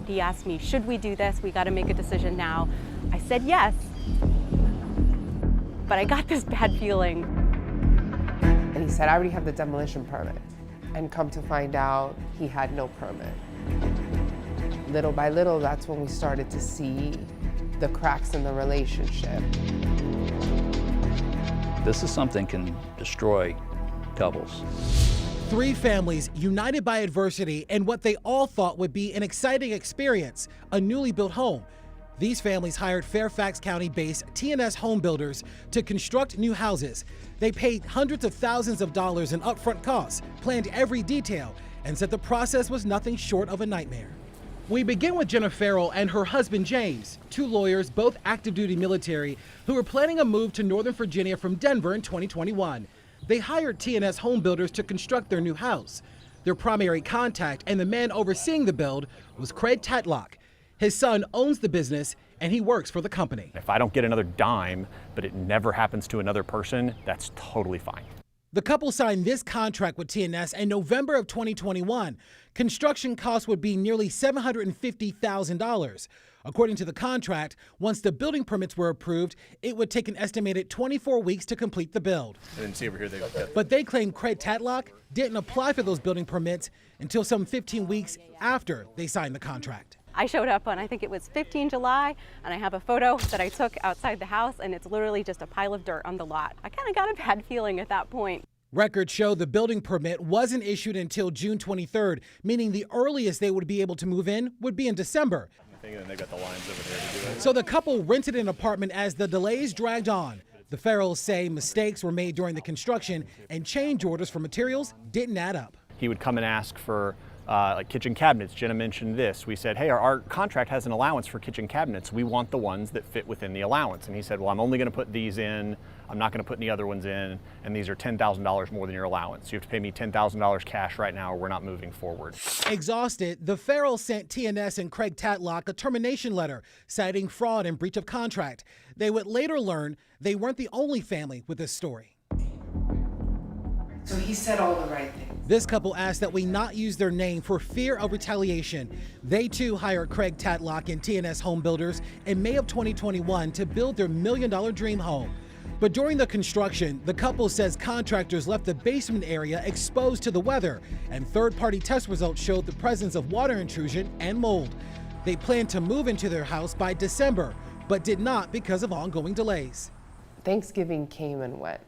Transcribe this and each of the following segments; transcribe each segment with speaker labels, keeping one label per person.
Speaker 1: He asked me, should we do this? We got to make a decision now. I said yes, but I got this bad feeling.
Speaker 2: And he said, I already have the demolition permit. And come to find out, he had no permit. Little by little, that's when we started to see the cracks in the relationship.
Speaker 3: This is something can destroy couples.
Speaker 4: 3 families united by adversity and what they all thought would be an exciting experience, a newly built home. These families hired Fairfax County-based T&S Homebuilders to construct new houses. They paid hundreds of thousands of dollars in upfront costs, planned every detail, and said the process was nothing short of a nightmare. We begin with Jenna Ferrel and her husband James, 2 lawyers, both active duty military, who were planning a move to Northern Virginia from Denver in 2021. They hired T&S Homebuilders to construct their new house. Their primary contact and the man overseeing the build was Craig Tadlock. His son owns the business and he works for the company.
Speaker 5: If I don't get another dime, but it never happens to another person, that's totally fine.
Speaker 4: The couple signed this contract with T&S in November of 2021. Construction costs would be nearly $750,000. According to the contract, once the building permits were approved, it would take an estimated 24 weeks to complete the build.
Speaker 5: I didn't see over here.
Speaker 4: But they claim Craig Tadlock didn't apply for those building permits until some 15 weeks after they signed the contract.
Speaker 1: I showed up on, I think it was 15 July, and I have a photo that I took outside the house, and it's literally just a pile of dirt on the lot. I kind of got a bad feeling at that point.
Speaker 4: Records show the building permit wasn't issued until June 23rd, meaning the earliest they would be able to move in would be in December.
Speaker 5: And they got the lines over there to do it.
Speaker 4: So the couple rented an apartment as the delays dragged on. The Ferrels say mistakes were made during the construction and change orders for materials didn't add up.
Speaker 5: He would come and ask for like kitchen cabinets. Jenna mentioned this. We said, hey, our contract has an allowance for kitchen cabinets. We want the ones that fit within the allowance. And he said, well, I'm only going to put these in. I'm not going to put any other ones in. And these are $10,000 more than your allowance. You have to pay me $10,000 cash right now or we're not moving forward.
Speaker 4: Exhausted, the Ferrels sent T&S and Craig Tadlock a termination letter citing fraud and breach of contract. They would later learn they weren't the only family with this story.
Speaker 2: So he said all the right things.
Speaker 4: This couple asked that we not use their name for fear of retaliation. They too hired Craig Tadlock and T&S Homebuilders in May of 2021 to build their $1 million dream home. But during the construction, the couple says contractors left the basement area exposed to the weather, and third-party test results showed the presence of water intrusion and mold. They planned to move into their house by December, but did not because of ongoing delays.
Speaker 2: Thanksgiving came and went,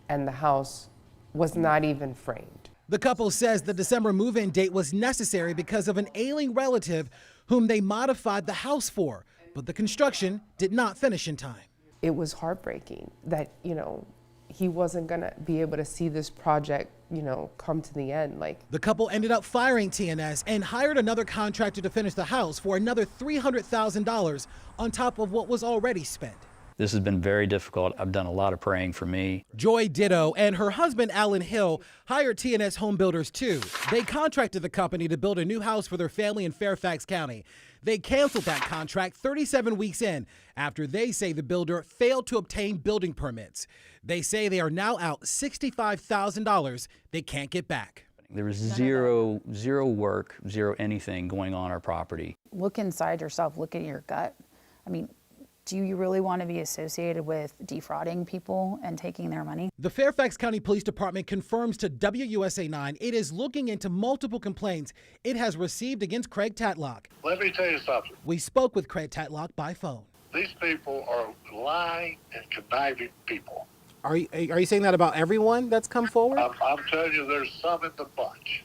Speaker 2: and the house was not even framed.
Speaker 4: The couple says the December move-in date was necessary because of an ailing relative whom they modified the house for, but the construction did not finish in time.
Speaker 2: It was heartbreaking that, he wasn't gonna be able to see this project, come to the end.
Speaker 4: The couple ended up firing T&S and hired another contractor to finish the house for another $300,000 on top of what was already spent.
Speaker 3: This has been very difficult. I've done a lot of praying for me.
Speaker 4: Joy Ditto and her husband, Alan Hill, hired T&S Homebuilders too. They contracted the company to build a new house for their family in Fairfax County. They canceled that contract 37 weeks in after they say the builder failed to obtain building permits. They say they are now out $65,000 they can't get back.
Speaker 3: There was zero work, zero anything going on our property.
Speaker 6: Look inside yourself, look at your gut. Do you really want to be associated with defrauding people and taking their money?
Speaker 4: The Fairfax County Police Department confirms to WUSA 9 it is looking into multiple complaints it has received against Craig Tadlock.
Speaker 7: Let me tell you something.
Speaker 4: We spoke with Craig Tadlock by phone.
Speaker 7: These people are lying and conniving people.
Speaker 4: Are you saying that about everyone that's come forward?
Speaker 7: I'm telling you, there's some in the bunch.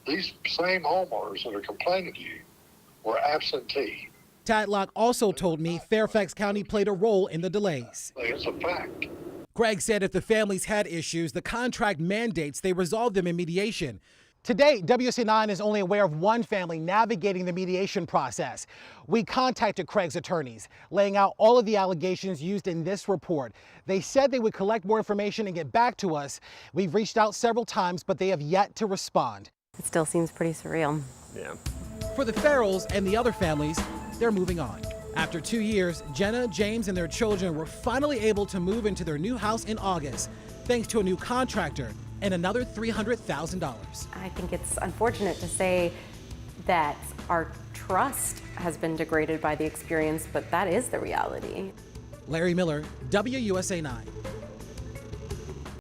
Speaker 7: These same homeowners that are complaining to you were absentee.
Speaker 4: Tadlock also told me Fairfax County played a role in the delays.
Speaker 7: It's a fact.
Speaker 4: Craig said if the families had issues, the contract mandates they resolve them in mediation. To date, WUSA 9 is only aware of one family navigating the mediation process. We contacted Craig's attorneys, laying out all of the allegations used in this report. They said they would collect more information and get back to us. We've reached out several times, but they have yet to respond.
Speaker 1: It still seems pretty surreal.
Speaker 5: Yeah.
Speaker 4: For the Ferrels and the other families, they're moving on. After 2 years, Jenna, James, and their children were finally able to move into their new house in August, thanks to a new contractor and another $300,000.
Speaker 1: I think it's unfortunate to say that our trust has been degraded by the experience, but that is the reality.
Speaker 4: Larry Miller, WUSA 9.